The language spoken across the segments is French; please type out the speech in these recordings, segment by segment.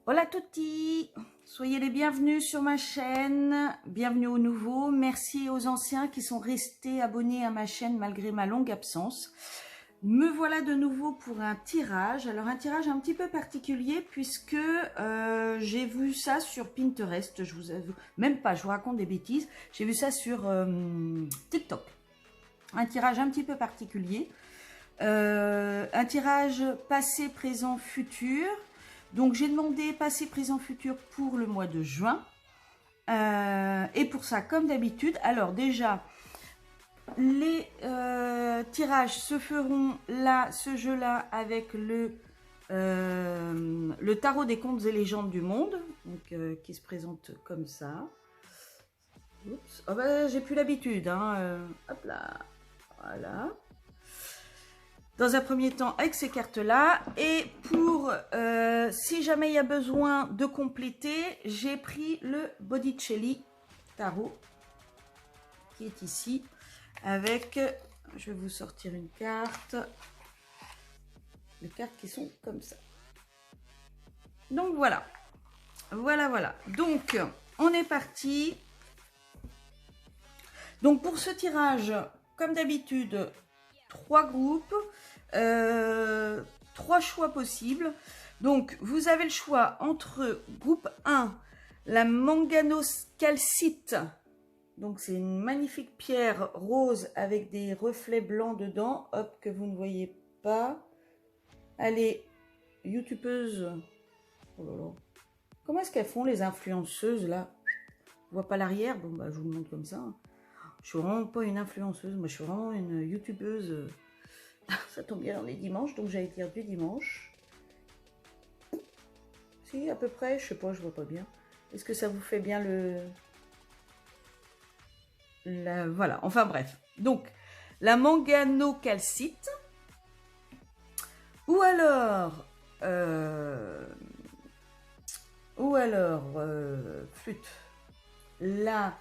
Hola tutti, soyez les bienvenus sur ma chaîne, bienvenue aux nouveaux, merci aux anciens qui sont restés abonnés à ma chaîne malgré ma longue absence. Me voilà de nouveau pour un tirage, alors un tirage un petit peu particulier puisque j'ai vu ça sur Pinterest, je vous avoue, même pas, je vous raconte des bêtises, j'ai vu ça sur TikTok. Un tirage un petit peu particulier, un tirage passé, présent, futur. Donc j'ai demandé passé, présent, futur pour le mois de juin. Et pour ça, comme d'habitude, alors déjà, les tirages se feront là, ce jeu-là, avec le tarot des contes et légendes du monde, donc, qui se présente comme ça. Oups. Oh bah, j'ai plus l'habitude, hein. Hop là, voilà. Dans un premier temps avec ces cartes-là. Et pour, si jamais il y a besoin de compléter, j'ai pris le Botticelli Tarot, qui est ici, avec, je vais vous sortir une carte, les cartes qui sont comme ça. Donc voilà, voilà. Donc, on est parti. Donc pour ce tirage, comme d'habitude, 3 groupes, 3 choix possibles. Donc, vous avez le choix entre groupe 1, la manganoscalcite. Donc, c'est une magnifique pierre rose avec des reflets blancs dedans. Hop, que vous ne voyez pas. Elle est youtubeuse. Oh là là. Comment est-ce qu'elles font les influenceuses là? Je vois pas l'arrière. Bon, bah, je vous le montre comme ça. Je suis vraiment pas une influenceuse. Moi, je suis vraiment une youtubeuse. Ça tombe bien dans les dimanches, donc j'allais dire du dimanche. Si, à peu près, je sais pas, je vois pas bien. Est-ce que ça vous fait bien voilà, enfin bref. Donc, la manganocalcite. Ou alors... flûte. La...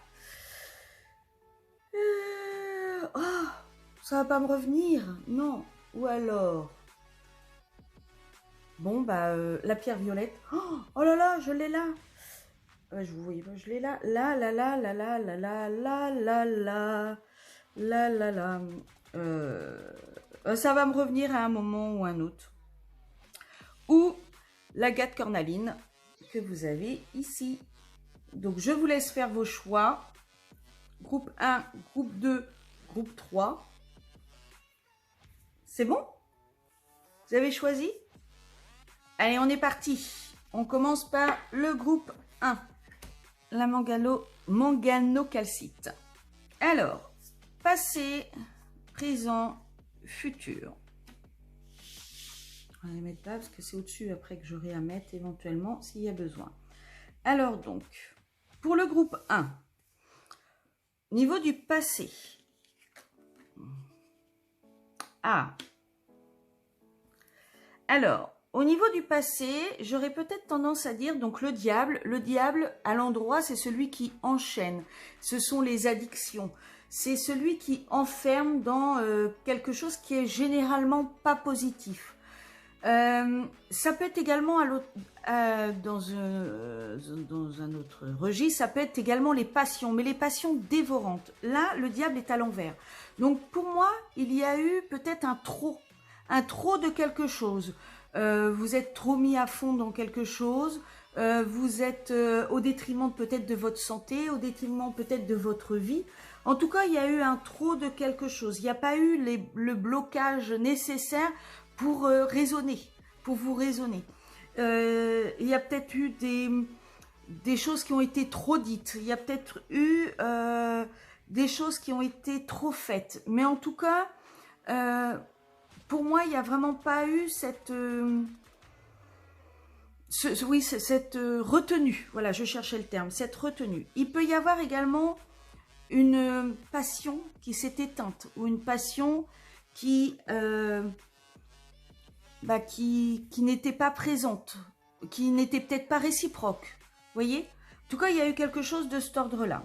oh, ça va pas me revenir, non. Ou alors... Bon, bah, la pierre violette. Oh là là, je l'ai là. Je vous voyez pas, je l'ai là. Là. Ça va me revenir à un moment ou un autre. Ou l'agate cornaline que vous avez ici. Donc, je vous laisse faire vos choix. Groupe 1, groupe 2, groupe 3. C'est bon? Vous avez choisi? Allez, on est parti. On commence par le groupe 1. La manganocalcite. Alors, passé, présent, futur. On va les mettre là parce que c'est au-dessus après que j'aurai à mettre éventuellement s'il y a besoin. Alors donc, pour le groupe 1, niveau du passé. Ah. Alors, au niveau du passé, j'aurais peut-être tendance à dire, donc le diable à l'endroit, c'est celui qui enchaîne. Ce sont les addictions. C'est celui qui enferme dans quelque chose qui est généralement pas positif. Ça peut être également dans un autre registre, ça peut être également les passions, mais les passions dévorantes. Là, le diable est à l'envers. Donc pour moi, il y a eu peut-être un trop de quelque chose. Vous êtes trop mis à fond dans quelque chose, vous êtes au détriment peut-être de votre santé, au détriment peut-être de votre vie. En tout cas, il y a eu un trop de quelque chose. Il n'y a pas eu le blocage nécessaire pour raisonner, pour vous raisonner. Il y a peut-être eu des choses qui ont été trop dites. Il y a peut-être eu des choses qui ont été trop faites. Mais en tout cas, pour moi, il n'y a vraiment pas eu cette... cette retenue. Voilà, je cherchais le terme. Cette retenue. Il peut y avoir également une passion qui s'est éteinte ou une passion qui n'était pas présente, qui n'était peut-être pas réciproque. Vous voyez? En tout cas, il y a eu quelque chose de cet ordre-là.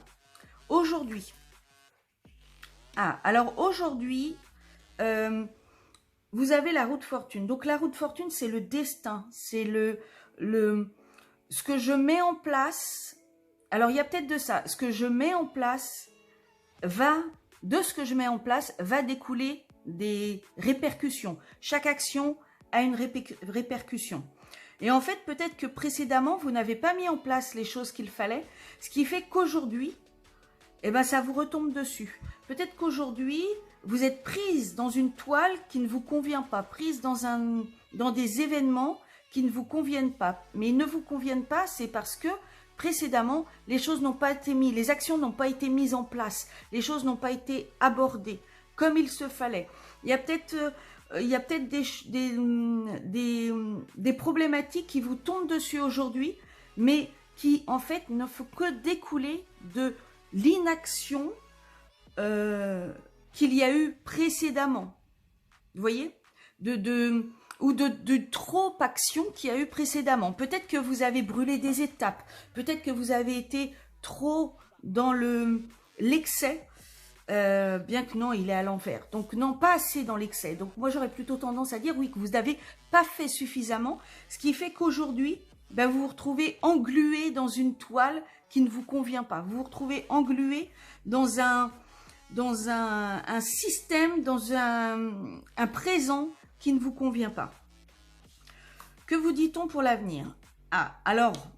Aujourd'hui. Alors aujourd'hui, vous avez la roue de fortune. Donc la roue de fortune, c'est le destin, c'est le ce que je mets en place, alors il y a peut-être de ça, ce que je mets en place de ce que je mets en place va découler des répercussions. Chaque action a une répercussion. Et en fait, peut-être que précédemment, vous n'avez pas mis en place les choses qu'il fallait, ce qui fait qu'aujourd'hui, eh ben, ça vous retombe dessus. Peut-être qu'aujourd'hui, vous êtes prise dans une toile qui ne vous convient pas, prise dans des événements qui ne vous conviennent pas. Mais ils ne vous conviennent pas, c'est parce que précédemment, les choses n'ont pas été mises, les actions n'ont pas été mises en place, les choses n'ont pas été abordées comme il se fallait. Il y a peut-être des problématiques qui vous tombent dessus aujourd'hui, mais qui en fait ne font que découler de l'inaction qu'il y a eu précédemment. Vous voyez, ou de trop action qu'il y a eu précédemment. Peut-être que vous avez brûlé des étapes, peut-être que vous avez été trop dans l'excès, bien que non, il est à l'envers. Donc non, pas assez dans l'excès. Donc moi, j'aurais plutôt tendance à dire oui, que vous n'avez pas fait suffisamment, ce qui fait qu'aujourd'hui, ben, vous vous retrouvez englué dans une toile qui ne vous convient pas. Vous vous retrouvez englué dans un système, dans un présent qui ne vous convient pas. Que vous dit-on pour l'avenir? Ah, alors,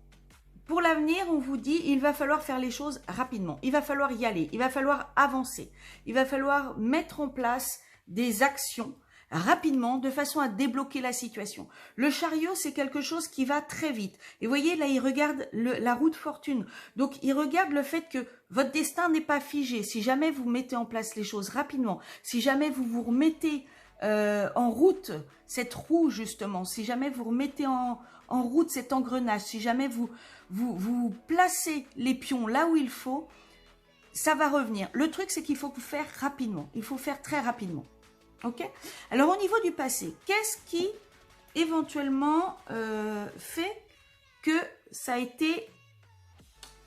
pour l'avenir, on vous dit, il va falloir faire les choses rapidement. Il va falloir y aller. Il va falloir avancer. Il va falloir mettre en place des actions rapidement, de façon à débloquer la situation. Le chariot, c'est quelque chose qui va très vite. Et vous voyez, là, il regarde la roue de fortune. Donc, il regarde le fait que votre destin n'est pas figé. Si jamais vous mettez en place les choses rapidement, si jamais vous vous remettez en route cette roue, justement, si jamais vous remettez en route cet engrenage, si jamais vous placez les pions là où il faut, ça va revenir. Le truc, c'est qu'il faut faire rapidement. Il faut faire très rapidement. Ok? Alors, au niveau du passé, qu'est-ce qui éventuellement fait que ça a été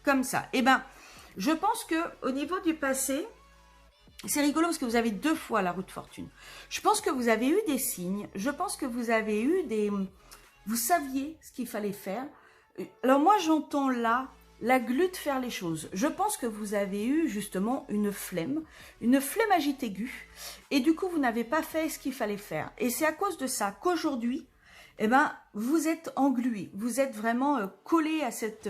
comme ça? Eh bien, je pense que au niveau du passé, c'est rigolo parce que vous avez 2 fois la roue de fortune. Je pense que vous avez eu des signes. Je pense que vous avez eu vous saviez ce qu'il fallait faire. Alors moi, j'entends là la glu de faire les choses. Je pense que vous avez eu justement une flémagite aiguë, et du coup, vous n'avez pas fait ce qu'il fallait faire. Et c'est à cause de ça qu'aujourd'hui, eh ben, vous êtes englué, vous êtes vraiment collé à cette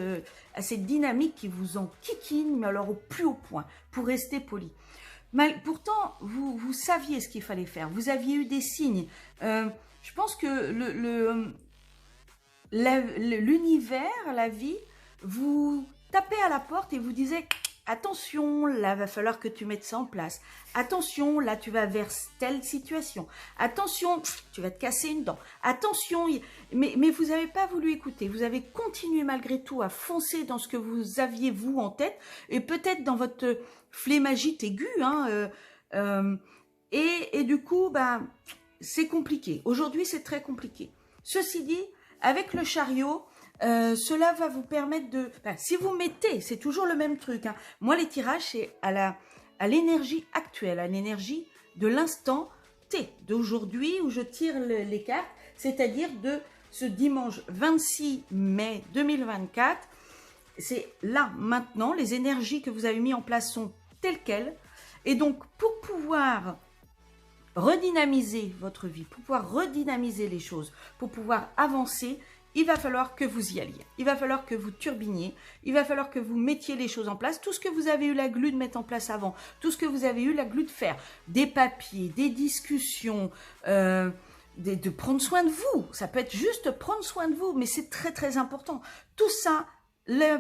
dynamique qui vous enquiquine, mais alors au plus haut point, pour rester poli. Pourtant, vous saviez ce qu'il fallait faire, vous aviez eu des signes. Je pense que l'univers, la vie, vous tapez à la porte et vous disait « Attention, là, va falloir que tu mettes ça en place. Attention, là, tu vas vers telle situation. Attention, tu vas te casser une dent. Attention. » Mais vous n'avez pas voulu écouter. Vous avez continué malgré tout à foncer dans ce que vous aviez, vous, en tête. Et peut-être dans votre flémagite aiguë. Et du coup, ben, c'est compliqué. Aujourd'hui, c'est très compliqué. Ceci dit, avec le chariot, cela va vous permettre de... Enfin, si vous mettez, c'est toujours le même truc. Hein. Moi, les tirages, c'est à l'énergie actuelle, à l'énergie de l'instant T, d'aujourd'hui où je tire les cartes, c'est-à-dire de ce dimanche 26 mai 2024. C'est là, maintenant, les énergies que vous avez mis en place sont telles quelles. Et donc, pour pouvoir redynamiser votre vie, pour pouvoir redynamiser les choses, pour pouvoir avancer, il va falloir que vous y alliez. Il va falloir que vous turbiniez. Il va falloir que vous mettiez les choses en place. Tout ce que vous avez eu la glu de mettre en place avant, tout ce que vous avez eu la glu de faire, des papiers, des discussions, de prendre soin de vous. Ça peut être juste prendre soin de vous, mais c'est très très important. Tout ça, la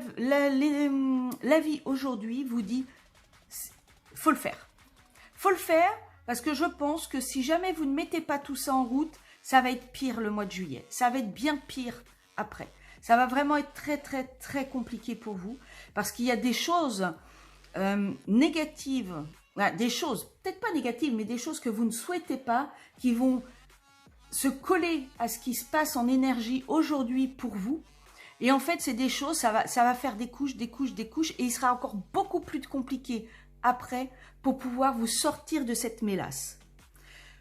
vie aujourd'hui vous dit, faut le faire. Faut le faire parce que je pense que si jamais vous ne mettez pas tout ça en route, ça va être pire le mois de juillet. Ça va être bien pire après. Ça va vraiment être très, très, très compliqué pour vous. Parce qu'il y a des choses négatives, des choses, peut-être pas négatives, mais des choses que vous ne souhaitez pas, qui vont se coller à ce qui se passe en énergie aujourd'hui pour vous. Et en fait, c'est des choses, ça va faire des couches, des couches, des couches. Et il sera encore beaucoup plus compliqué après pour pouvoir vous sortir de cette mélasse.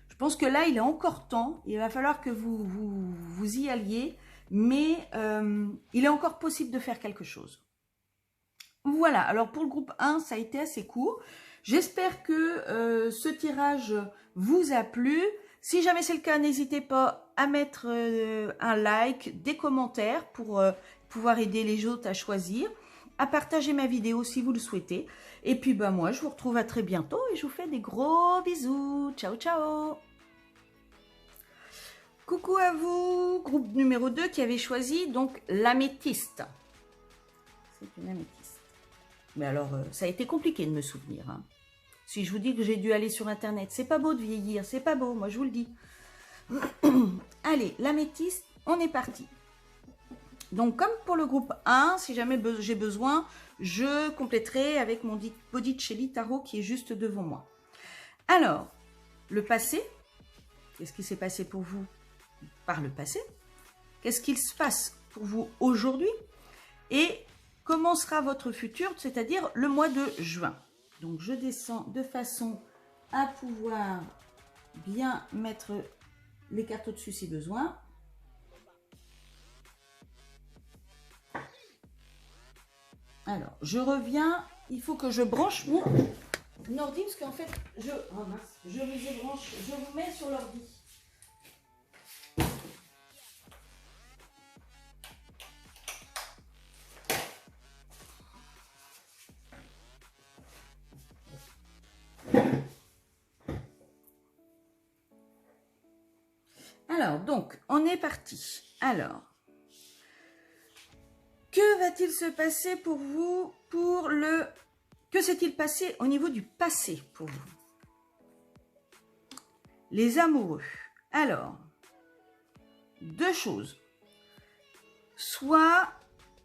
Je pense que là, il est encore temps. Il va falloir que vous y alliez. mais il est encore possible de faire quelque chose. Voilà, alors pour le groupe 1, ça a été assez court. J'espère que ce tirage vous a plu. Si jamais c'est le cas, n'hésitez pas à mettre un like, des commentaires pour pouvoir aider les autres à choisir, à partager ma vidéo si vous le souhaitez. Et puis moi, je vous retrouve à très bientôt et je vous fais des gros bisous. Ciao, ciao! Coucou à vous, groupe numéro 2 qui avait choisi donc l'améthyste. C'est une améthyste. Mais alors, ça a été compliqué de me souvenir. Hein. Si je vous dis que j'ai dû aller sur Internet, c'est pas beau de vieillir, c'est pas beau, moi je vous le dis. Allez, l'améthyste, on est parti. Donc, comme pour le groupe 1, si jamais j'ai besoin, je compléterai avec mon Botticelli Tarot qui est juste devant moi. Alors, le passé, qu'est-ce qui s'est passé pour vous par le passé? Qu'est-ce qu'il se passe pour vous aujourd'hui? Et comment sera votre futur, c'est-à-dire le mois de juin? Donc, je descends de façon à pouvoir bien mettre les cartes au-dessus si besoin. Alors, je reviens. Il faut que je branche mon ordi parce qu'en fait, je vous ai branché, je vous mets sur l'ordi. Alors, donc, on est parti. Alors, que va-t-il se passer pour vous pour le... Que s'est-il passé au niveau du passé pour vous? Les amoureux. Alors, deux choses. Soit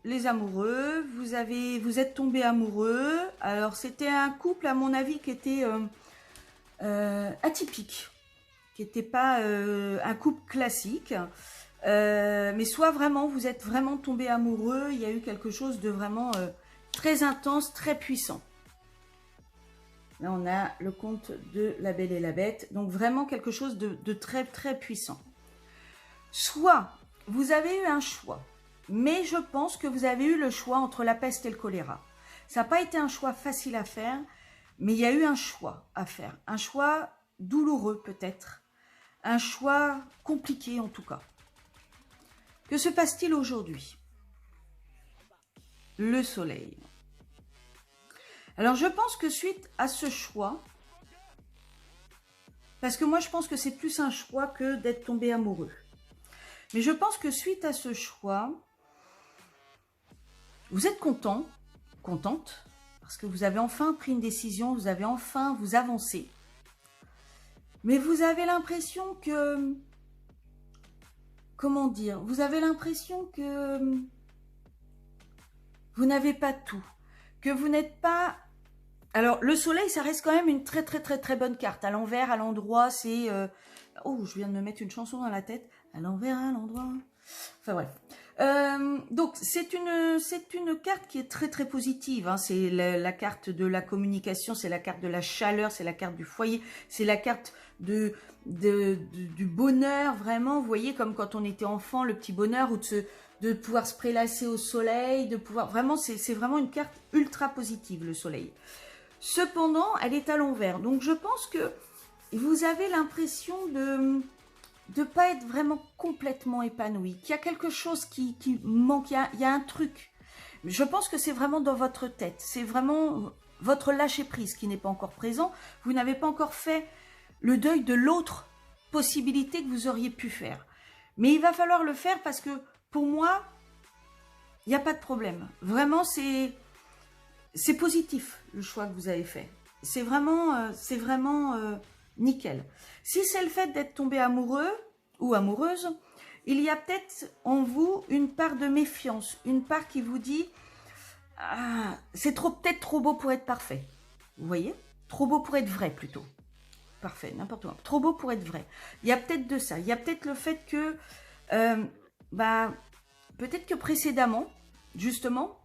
les amoureux, vous êtes tombé amoureux. Alors, c'était un couple, à mon avis, qui était atypique. Qui n'était pas un couple classique, mais soit vraiment, vous êtes vraiment tombé amoureux, il y a eu quelque chose de vraiment très intense, très puissant. Là, on a le conte de la Belle et la Bête, donc vraiment quelque chose de très, très puissant. Soit, vous avez eu un choix, mais je pense que vous avez eu le choix entre la peste et le choléra. Ça n'a pas été un choix facile à faire, mais il y a eu un choix à faire, un choix douloureux peut-être, un choix compliqué en tout cas. Que se passe-t-il aujourd'hui? Le soleil. Alors je pense que suite à ce choix, parce que moi je pense que c'est plus un choix que d'être tombé amoureux. Mais je pense que suite à ce choix, vous êtes content, contente, parce que vous avez enfin pris une décision, vous avez enfin, vous avancez. Mais vous avez l'impression que, comment dire, vous avez l'impression que vous n'avez pas tout, que vous n'êtes pas... Alors, le soleil, ça reste quand même une très, très, très, très bonne carte. À l'envers, à l'endroit, c'est... Oh, je viens de me mettre une chanson dans la tête. À l'envers, à l'endroit... Enfin, bref. Donc, c'est une carte qui est très, très positive. Hein. C'est la carte de la communication, c'est la carte de la chaleur, c'est la carte du foyer, c'est la carte du bonheur, vraiment. Vous voyez, comme quand on était enfant, le petit bonheur, ou de pouvoir se prélasser au soleil, de pouvoir... Vraiment, c'est vraiment une carte ultra positive, le soleil. Cependant, elle est à l'envers. Donc, je pense que vous avez l'impression de ne pas être vraiment complètement épanoui, qu'il y a quelque chose qui manque, il y a un truc. Je pense que c'est vraiment dans votre tête, c'est vraiment votre lâcher-prise qui n'est pas encore présent. Vous n'avez pas encore fait le deuil de l'autre possibilité que vous auriez pu faire. Mais il va falloir le faire parce que, pour moi, il n'y a pas de problème. Vraiment, c'est positif, le choix que vous avez fait. C'est vraiment nickel. Si c'est le fait d'être tombé amoureux ou amoureuse, il y a peut-être en vous une part de méfiance, une part qui vous dit ah, c'est peut-être trop beau pour être parfait. Vous voyez? Trop beau pour être vrai plutôt. Parfait, n'importe quoi. Trop beau pour être vrai. Il y a peut-être de ça. Il y a peut-être le fait que peut-être que précédemment, justement,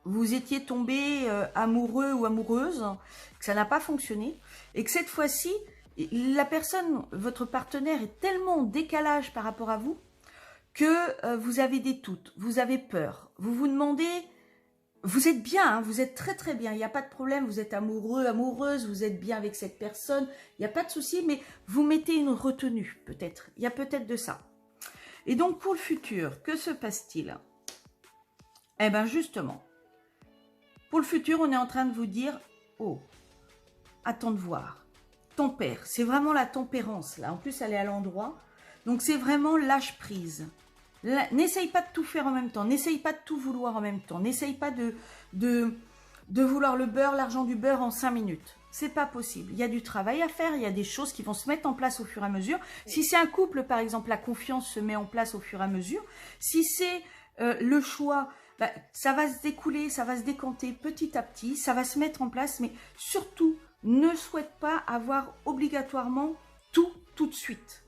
vous étiez tombé amoureux ou amoureuse, que ça n'a pas fonctionné, et que cette fois-ci, la personne, votre partenaire est tellement en décalage par rapport à vous, que vous avez des doutes, vous avez peur, vous vous demandez, vous êtes bien, hein, vous êtes très très bien, il n'y a pas de problème, vous êtes amoureux, amoureuse, vous êtes bien avec cette personne, il n'y a pas de souci, mais vous mettez une retenue peut-être, il y a peut-être de ça. Et donc pour le futur, que se passe-t-il? Eh bien justement, pour le futur, on est en train de vous dire, oh, attends de voir, tempère, c'est vraiment la tempérance là, en plus elle est à l'endroit, donc c'est vraiment lâche prise. N'essaye pas de tout faire en même temps, n'essaye pas de tout vouloir en même temps, n'essaye pas de vouloir le beurre, l'argent du beurre en 5 minutes. C'est pas possible. Il y a du travail à faire, il y a des choses qui vont se mettre en place au fur et à mesure. Si c'est un couple, par exemple, la confiance se met en place au fur et à mesure. Si c'est le choix, bah, ça va se découler, ça va se décanter petit à petit, ça va se mettre en place, mais surtout, ne souhaite pas avoir obligatoirement tout de suite.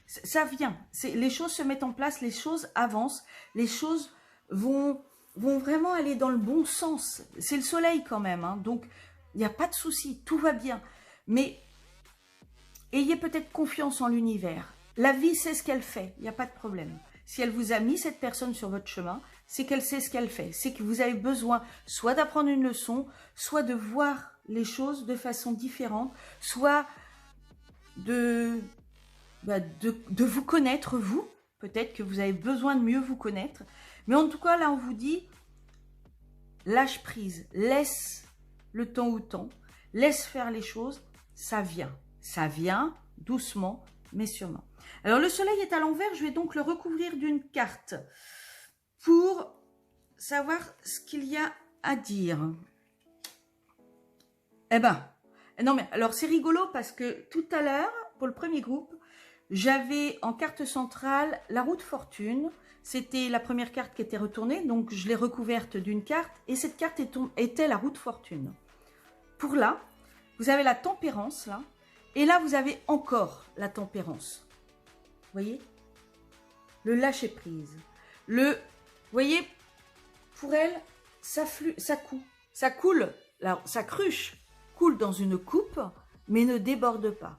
Ça vient, les choses se mettent en place, les choses avancent, les choses vont vraiment aller dans le bon sens. C'est le soleil quand même, hein, donc il n'y a pas de souci, tout va bien. Mais ayez peut-être confiance en l'univers. La vie sait ce qu'elle fait, il n'y a pas de problème. Si elle vous a mis cette personne sur votre chemin, c'est qu'elle sait ce qu'elle fait. C'est que vous avez besoin soit d'apprendre une leçon, soit de voir les choses de façon différente, soit de vous connaître, vous. Peut-être que vous avez besoin de mieux vous connaître. Mais en tout cas, là, on vous dit, lâche prise, laisse le temps au temps, laisse faire les choses, ça vient doucement, mais sûrement. Alors, le soleil est à l'envers, je vais donc le recouvrir d'une carte pour savoir ce qu'il y a à dire. Eh ben, non mais, alors c'est rigolo parce que tout à l'heure, pour le premier groupe, j'avais en carte centrale la roue de fortune. C'était la première carte qui était retournée, donc je l'ai recouverte d'une carte. Et cette carte était la roue de fortune. Pour là, vous avez la tempérance, là. Et là, vous avez encore la tempérance. Vous voyez? Le lâcher-prise. Vous voyez, pour elle, ça coule, sa cruche coule dans une coupe, mais ne déborde pas.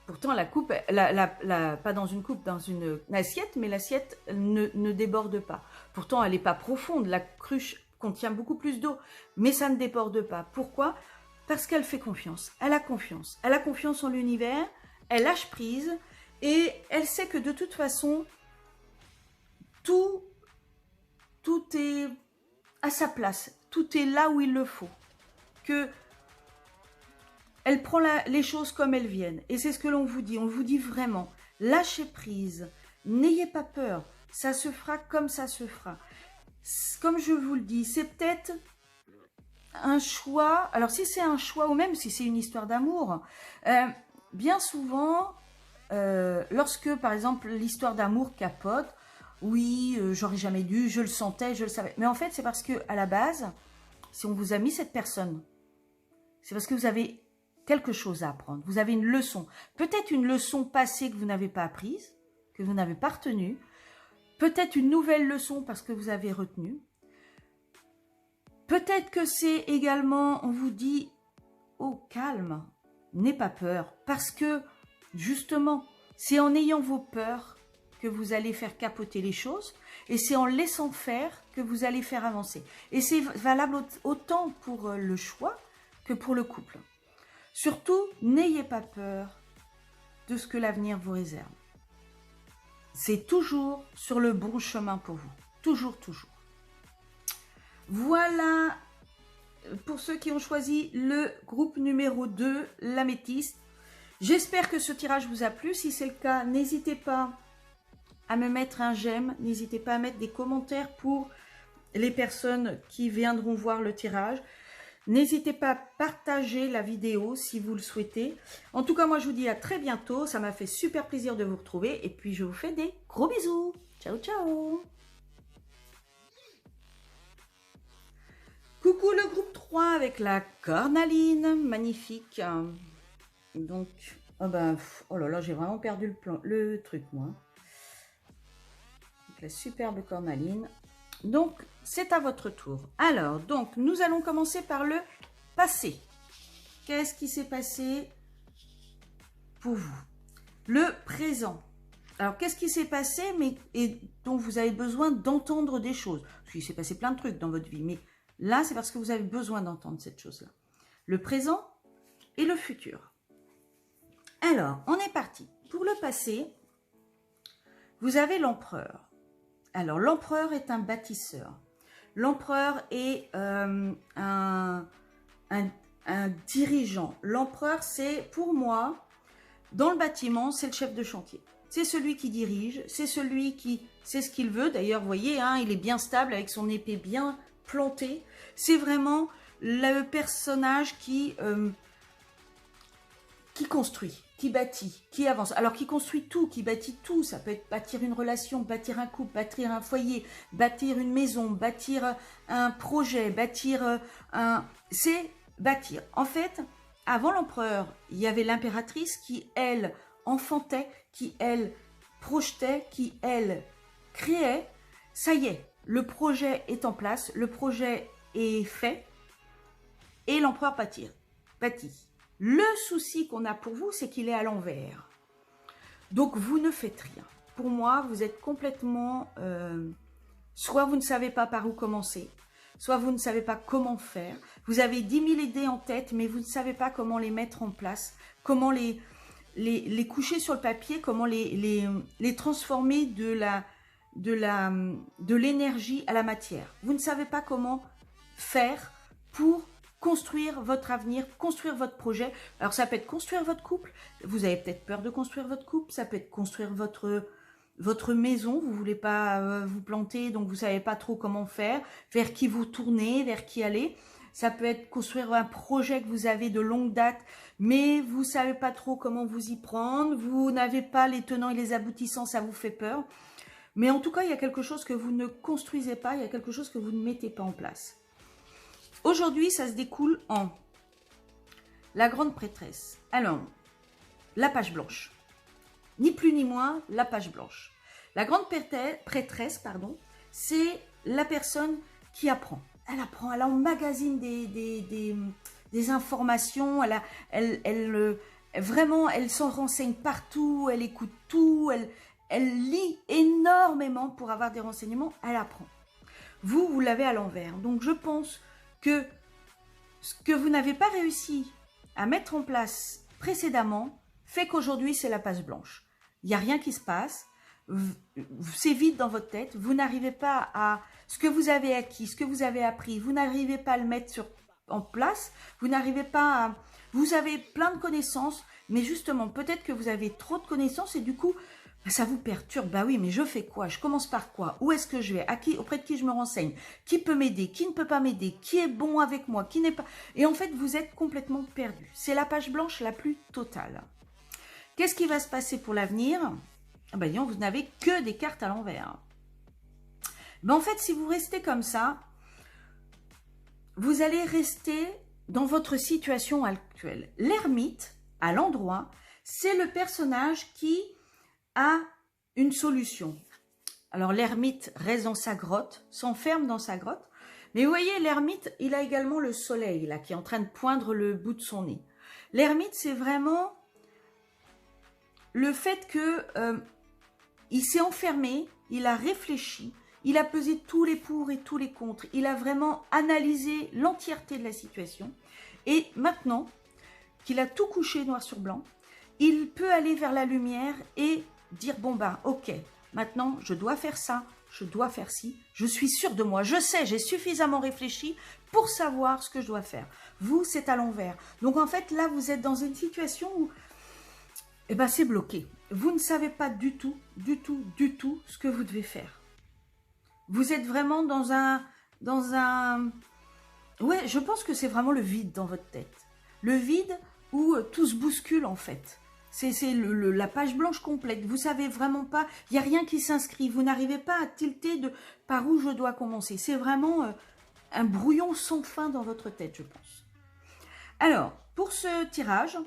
Pourtant, la coupe, pas dans une coupe, dans une assiette, mais l'assiette ne déborde pas. Pourtant, elle n'est pas profonde. La cruche contient beaucoup plus d'eau, mais ça ne déborde pas. Pourquoi? Parce qu'elle fait confiance. Elle a confiance. Elle a confiance en l'univers, elle lâche prise, et elle sait que de toute façon, tout est à sa place. Tout est là où il le faut. Que elle prend les choses comme elles viennent. Et c'est ce que l'on vous dit. On vous dit vraiment, lâchez prise. N'ayez pas peur. Ça se fera comme ça se fera. Comme je vous le dis, c'est peut-être un choix. Alors si c'est un choix ou même si c'est une histoire d'amour, bien souvent, lorsque par exemple l'histoire d'amour capote, oui, j'aurais jamais dû, je le sentais, je le savais. Mais en fait, c'est parce que à la base, si on vous a mis cette personne, c'est parce que vous avez quelque chose à apprendre. Vous avez une leçon. Peut-être une leçon passée que vous n'avez pas apprise, que vous n'avez pas retenue. Peut-être une nouvelle leçon parce que vous avez retenu. Peut-être que c'est également, on vous dit, oh calme, n'aie pas peur. Parce que, justement, c'est en ayant vos peurs que vous allez faire capoter les choses. Et c'est en laissant faire que vous allez faire avancer. Et c'est valable autant pour le choix que pour le couple. Surtout, n'ayez pas peur de ce que l'avenir vous réserve. C'est toujours sur le bon chemin pour vous. Toujours, toujours. Voilà pour ceux qui ont choisi le groupe numéro 2, l'améthyste. J'espère que ce tirage vous a plu. Si c'est le cas, n'hésitez pas à me mettre un j'aime. N'hésitez pas à mettre des commentaires pour les personnes qui viendront voir le tirage. N'hésitez pas à partager la vidéo si vous le souhaitez. En tout cas, moi, je vous dis à très bientôt. Ça m'a fait super plaisir de vous retrouver. Et puis, je vous fais des gros bisous. Ciao, ciao. Coucou le groupe 3 avec la cornaline. Magnifique. Donc, oh là là, j'ai vraiment perdu le truc, moi. Donc, la superbe cornaline. Donc, c'est à votre tour. Alors, donc, nous allons commencer par le passé. Qu'est-ce qui s'est passé pour vous? Le présent. Alors, qu'est-ce qui s'est passé et dont vous avez besoin d'entendre des choses? Parce qu'il s'est passé plein de trucs dans votre vie, mais là, c'est parce que vous avez besoin d'entendre cette chose-là. Le présent et le futur. Alors, on est parti. Pour le passé, vous avez l'empereur. Alors, l'empereur est un bâtisseur. L'empereur est un dirigeant. L'empereur, c'est, pour moi, dans le bâtiment, c'est le chef de chantier. C'est celui qui dirige, c'est celui qui sait ce qu'il veut. D'ailleurs, vous voyez, hein, il est bien stable avec son épée bien plantée. C'est vraiment le personnage qui construit, qui bâtit, qui avance. Alors, qui construit tout, qui bâtit tout. Ça peut être bâtir une relation, bâtir un couple, bâtir un foyer, bâtir une maison, bâtir un projet, bâtir c'est bâtir. En fait, avant l'empereur, il y avait l'impératrice qui, elle, enfantait, qui, elle, projetait, qui, elle, créait. Ça y est, le projet est en place, le projet est fait et l'empereur bâtit. Le souci qu'on a pour vous, c'est qu'il est à l'envers. Donc, vous ne faites rien. Pour moi, vous êtes complètement... soit vous ne savez pas par où commencer, soit vous ne savez pas comment faire. Vous avez 10 000 idées en tête, mais vous ne savez pas comment les mettre en place, comment les coucher sur le papier, comment les transformer de l'énergie à la matière. Vous ne savez pas comment faire pour construire votre avenir, construire votre projet. Alors ça peut être construire votre couple, vous avez peut-être peur de construire votre couple, ça peut être construire votre maison, vous ne voulez pas vous planter, donc vous ne savez pas trop comment faire, vers qui vous tournez, vers qui aller. Ça peut être construire un projet que vous avez de longue date, mais vous ne savez pas trop comment vous y prendre, vous n'avez pas les tenants et les aboutissants, ça vous fait peur. Mais en tout cas, il y a quelque chose que vous ne construisez pas, il y a quelque chose que vous ne mettez pas en place. Aujourd'hui, ça se découle en la grande prêtresse. Alors, la page blanche. Ni plus ni moins, la page blanche. La grande prêtresse, c'est la personne qui apprend. Elle apprend, elle emmagasine des informations, vraiment, elle s'en renseigne partout, elle écoute tout, elle lit énormément pour avoir des renseignements, elle apprend. Vous l'avez à l'envers. Donc, je pense que ce que vous n'avez pas réussi à mettre en place précédemment fait qu'aujourd'hui, c'est la page blanche. Il n'y a rien qui se passe, c'est vide dans votre tête, vous n'arrivez pas à... Ce que vous avez acquis, ce que vous avez appris, vous n'arrivez pas à le mettre en place, vous n'arrivez pas à... Vous avez plein de connaissances, mais justement, peut-être que vous avez trop de connaissances et du coup, ça vous perturbe. Bah oui, mais je fais quoi? Je commence par quoi? Où est-ce que je vais? Auprès de qui je me renseigne? Qui peut m'aider? Qui ne peut pas m'aider? Qui est bon avec moi? Qui n'est pas... Et en fait, vous êtes complètement perdu. C'est la page blanche la plus totale. Qu'est-ce qui va se passer pour l'avenir? Ben, disons, vous n'avez que des cartes à l'envers. Ben, en fait, si vous restez comme ça, vous allez rester dans votre situation actuelle. L'ermite, à l'endroit, c'est le personnage qui a une solution. Alors, l'ermite reste dans sa grotte, s'enferme dans sa grotte. Mais vous voyez, l'ermite, il a également le soleil, là, qui est en train de poindre le bout de son nez. L'ermite, c'est vraiment le fait que il s'est enfermé, il a réfléchi, il a pesé tous les pour et tous les contre. Il a vraiment analysé l'entièreté de la situation. Et maintenant qu'il a tout couché noir sur blanc, il peut aller vers la lumière et dire, bon ben, ok, maintenant je dois faire ça, je dois faire ci, je suis sûre de moi, je sais, j'ai suffisamment réfléchi pour savoir ce que je dois faire. Vous, c'est à l'envers. Donc en fait, là, vous êtes dans une situation où eh ben, c'est bloqué. Vous ne savez pas du tout ce que vous devez faire. Vous êtes vraiment dans un... Ouais, je pense que c'est vraiment le vide dans votre tête. Le vide où tout se bouscule en fait. C'est la page blanche complète. Vous savez vraiment pas, il n'y a rien qui s'inscrit. Vous n'arrivez pas à tilter par où je dois commencer. C'est vraiment un brouillon sans fin dans votre tête, je pense. Alors, pour ce tirage,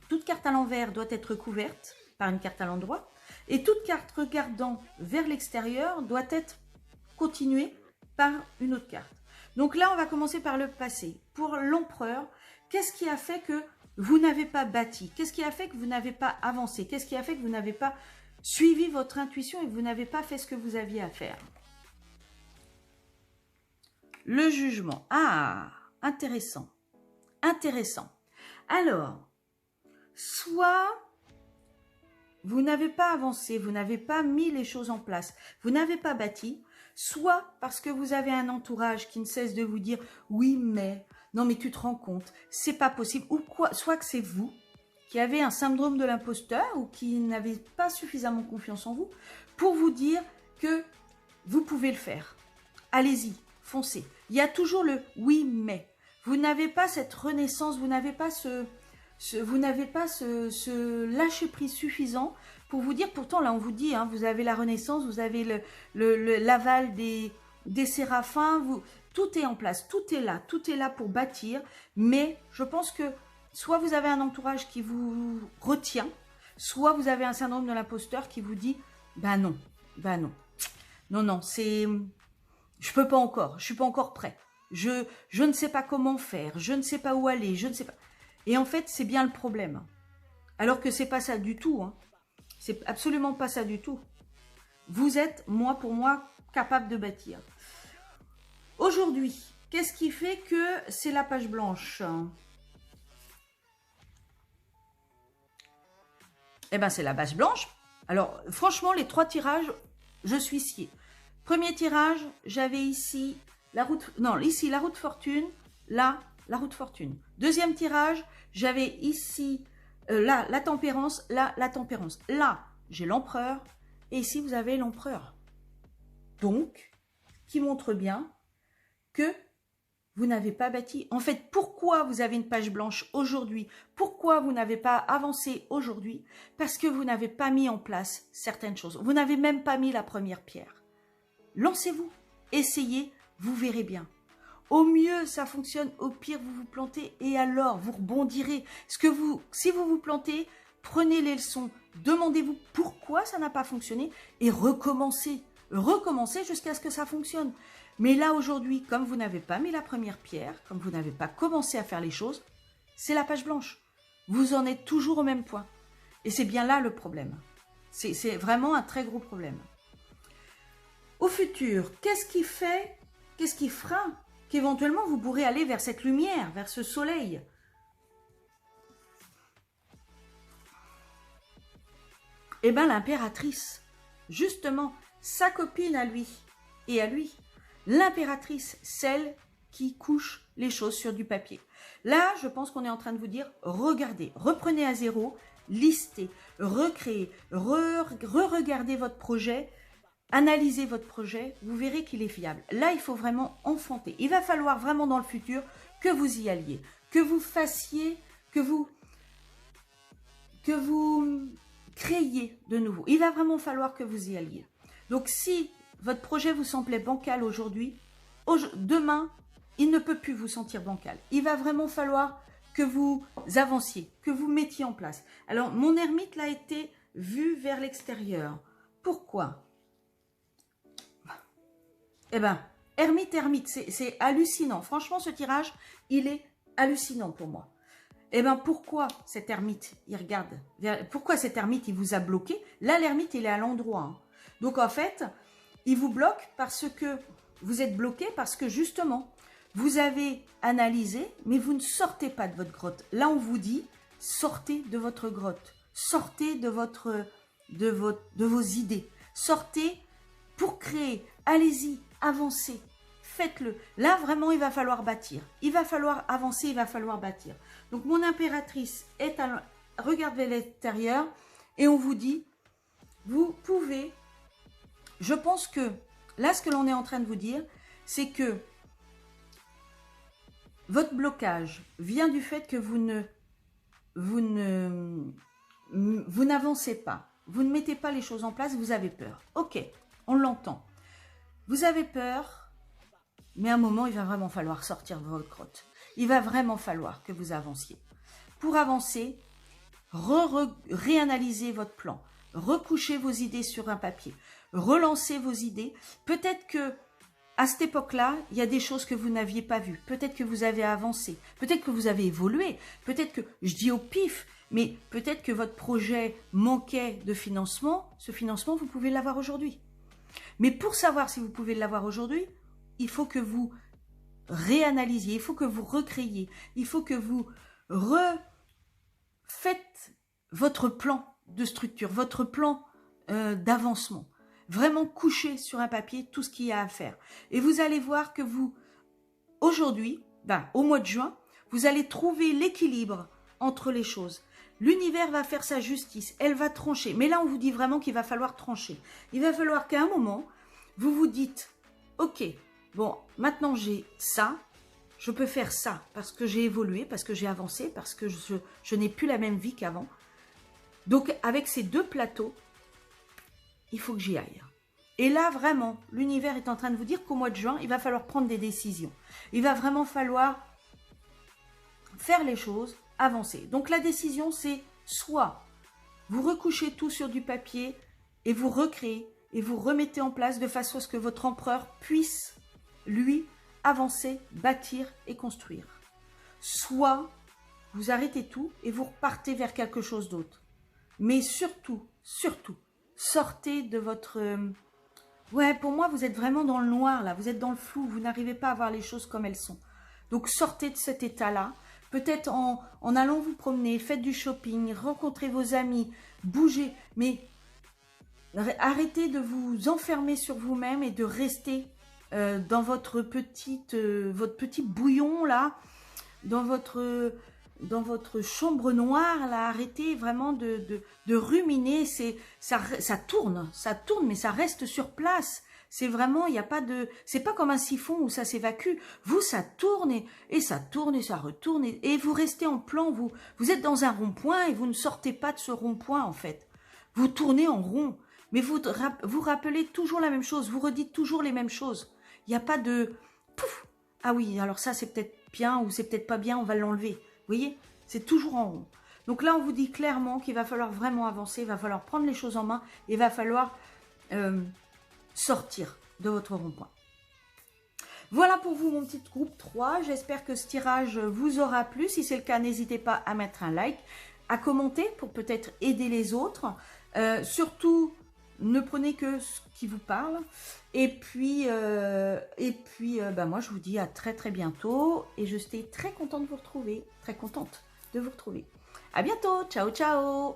toute carte à l'envers doit être couverte par une carte à l'endroit. Et toute carte regardant vers l'extérieur doit être continuée par une autre carte. Donc là, on va commencer par le passé. Pour l'empereur, qu'est-ce qui a fait que vous n'avez pas bâti? Qu'est-ce qui a fait que vous n'avez pas avancé? Qu'est-ce qui a fait que vous n'avez pas suivi votre intuition et vous n'avez pas fait ce que vous aviez à faire. Le jugement. Ah, intéressant. Intéressant. Alors, soit vous n'avez pas avancé, vous n'avez pas mis les choses en place, vous n'avez pas bâti, soit parce que vous avez un entourage qui ne cesse de vous dire « oui, mais, non mais tu te rends compte, c'est pas possible », ou quoi, soit que c'est vous qui avez un syndrome de l'imposteur ou qui n'avez pas suffisamment confiance en vous pour vous dire que vous pouvez le faire. Allez-y, foncez. Il y a toujours le « oui, mais ». Vous n'avez pas cette renaissance, vous n'avez pas ce lâcher-prise suffisant pour vous dire, pourtant là on vous dit, hein, vous avez la renaissance, vous avez l'aval des séraphins, tout est en place, tout est là pour bâtir, mais je pense que soit vous avez un entourage qui vous retient, soit vous avez un syndrome de l'imposteur qui vous dit, bah non, non, je peux pas encore, je suis pas encore prêt, je ne sais pas comment faire, je ne sais pas où aller, je ne sais pas. Et en fait, c'est bien le problème. Alors que c'est pas ça du tout, hein. C'est absolument pas ça du tout. Vous êtes, pour moi, capable de bâtir. Aujourd'hui, qu'est-ce qui fait que c'est la page blanche? Eh bien, c'est la page blanche. Alors, franchement, les 3 tirages, je suis sciée. Premier tirage, j'avais ici la route... Non, ici, la route fortune. Là, la route fortune. Deuxième tirage, j'avais ici, là, la tempérance. Là, la tempérance. Là, j'ai l'empereur. Et ici, vous avez l'empereur. Donc, qui montre bien que vous n'avez pas bâti. En fait, pourquoi vous avez une page blanche aujourd'hui? Pourquoi vous n'avez pas avancé aujourd'hui? Parce que vous n'avez pas mis en place certaines choses. Vous n'avez même pas mis la première pierre. Lancez-vous, essayez, vous verrez bien. Au mieux, ça fonctionne. Au pire, vous vous plantez et alors, vous rebondirez. Si vous vous plantez, prenez les leçons. Demandez-vous pourquoi ça n'a pas fonctionné et recommencez. Recommencez jusqu'à ce que ça fonctionne. Mais là, aujourd'hui, comme vous n'avez pas mis la première pierre, comme vous n'avez pas commencé à faire les choses, c'est la page blanche. Vous en êtes toujours au même point. Et c'est bien là le problème. C'est vraiment un très gros problème. Au futur, qu'est-ce qui fera qu'éventuellement vous pourrez aller vers cette lumière, vers ce soleil? Eh bien, l'impératrice, justement, sa copine à lui et à lui. L'impératrice, celle qui couche les choses sur du papier. Là, je pense qu'on est en train de vous dire, regardez, reprenez à zéro, listez, recréez, re-regardez votre projet, analysez votre projet, vous verrez qu'il est fiable. Là, il faut vraiment enfanter. Il va falloir vraiment dans le futur que vous y alliez, que vous fassiez, que vous créiez de nouveau. Il va vraiment falloir que vous y alliez. Donc, si votre projet vous semblait bancal aujourd'hui, demain, il ne peut plus vous sentir bancal. Il va vraiment falloir que vous avanciez, que vous mettiez en place. Alors, mon ermite l'a été vu vers l'extérieur. Pourquoi? Eh bien, ermite, c'est hallucinant. Franchement, ce tirage, il est hallucinant pour moi. Eh bien, pourquoi cet ermite, il regarde, pourquoi cet ermite, il vous a bloqué? Là, l'ermite, il est à l'endroit. Hein. Donc, en fait, il vous bloque parce que vous êtes bloqué, parce que justement, vous avez analysé, mais vous ne sortez pas de votre grotte. Là, on vous dit, sortez de votre grotte. Sortez de vos idées. Sortez pour créer. Allez-y, avancez. Faites-le. Là, vraiment, il va falloir bâtir. Il va falloir avancer, il va falloir bâtir. Donc, mon impératrice regarde vers l'extérieur et on vous dit, vous pouvez... Je pense que là, ce que l'on est en train de vous dire, c'est que votre blocage vient du fait que vous n'avancez pas. Vous ne mettez pas les choses en place, vous avez peur. Ok, on l'entend. Vous avez peur, mais à un moment, il va vraiment falloir sortir de votre grotte. Il va vraiment falloir que vous avanciez. Pour avancer, réanalyser votre plan, recoucher vos idées sur un papier, relancez vos idées. Peut-être que à cette époque-là, il y a des choses que vous n'aviez pas vues. Peut-être que vous avez avancé, peut-être que vous avez évolué, peut-être que, je dis au pif, mais peut-être que votre projet manquait de financement. Ce financement, vous pouvez l'avoir aujourd'hui. Mais pour savoir si vous pouvez l'avoir aujourd'hui, il faut que vous réanalysiez, il faut que vous recréiez, il faut que vous refaites votre plan de structure, votre plan d'avancement. Vraiment coucher sur un papier tout ce qu'il y a à faire. Et vous allez voir que vous, aujourd'hui, au mois de juin, vous allez trouver l'équilibre entre les choses. L'univers va faire sa justice, elle va trancher. Mais là, on vous dit vraiment qu'il va falloir trancher. Il va falloir qu'à un moment, vous vous dites, ok, bon, maintenant j'ai ça, je peux faire ça parce que j'ai évolué, parce que j'ai avancé, parce que je n'ai plus la même vie qu'avant. Donc, avec ces deux plateaux, il faut que j'y aille. Et là, vraiment, l'univers est en train de vous dire qu'au mois de juin, il va falloir prendre des décisions. Il va vraiment falloir faire les choses, avancer. Donc, la décision, c'est soit vous recouchez tout sur du papier et vous recréez et vous remettez en place de façon à ce que votre empereur puisse, lui, avancer, bâtir et construire. Soit vous arrêtez tout et vous repartez vers quelque chose d'autre. Mais surtout, sortez de votre... Ouais, pour moi, vous êtes vraiment dans le noir, là. Vous êtes dans le flou. Vous n'arrivez pas à voir les choses comme elles sont. Donc, sortez de cet état-là. Peut-être en allant vous promener, faites du shopping, rencontrez vos amis, bougez. Mais arrêtez de vous enfermer sur vous-même et de rester dans votre petit bouillon, là, dans votre chambre noire, là. Arrêtez vraiment de ruminer. Ça tourne, mais ça reste sur place. C'est vraiment, il n'y a pas de... C'est pas comme un siphon où ça s'évacue. Vous, ça tourne et ça tourne et ça retourne. Et vous restez en plan. Vous êtes dans un rond-point et vous ne sortez pas de ce rond-point, en fait. Vous tournez en rond. Mais vous rappelez toujours la même chose. Vous redites toujours les mêmes choses. Il n'y a pas de... Pouf! Ah oui, alors ça, c'est peut-être bien ou c'est peut-être pas bien, on va l'enlever. Vous voyez? C'est toujours en rond. Donc là, on vous dit clairement qu'il va falloir vraiment avancer. Il va falloir prendre les choses en main. Et il va falloir... sortir de votre rond-point. Voilà pour vous mon petit groupe 3. J'espère que ce tirage vous aura plu. Si c'est le cas, n'hésitez pas à mettre un like, à commenter pour peut-être aider les autres. Surtout, ne prenez que ce qui vous parle. Et puis, moi, je vous dis à très très bientôt. Et je suis très contente de vous retrouver. Très contente de vous retrouver. À bientôt. Ciao, ciao.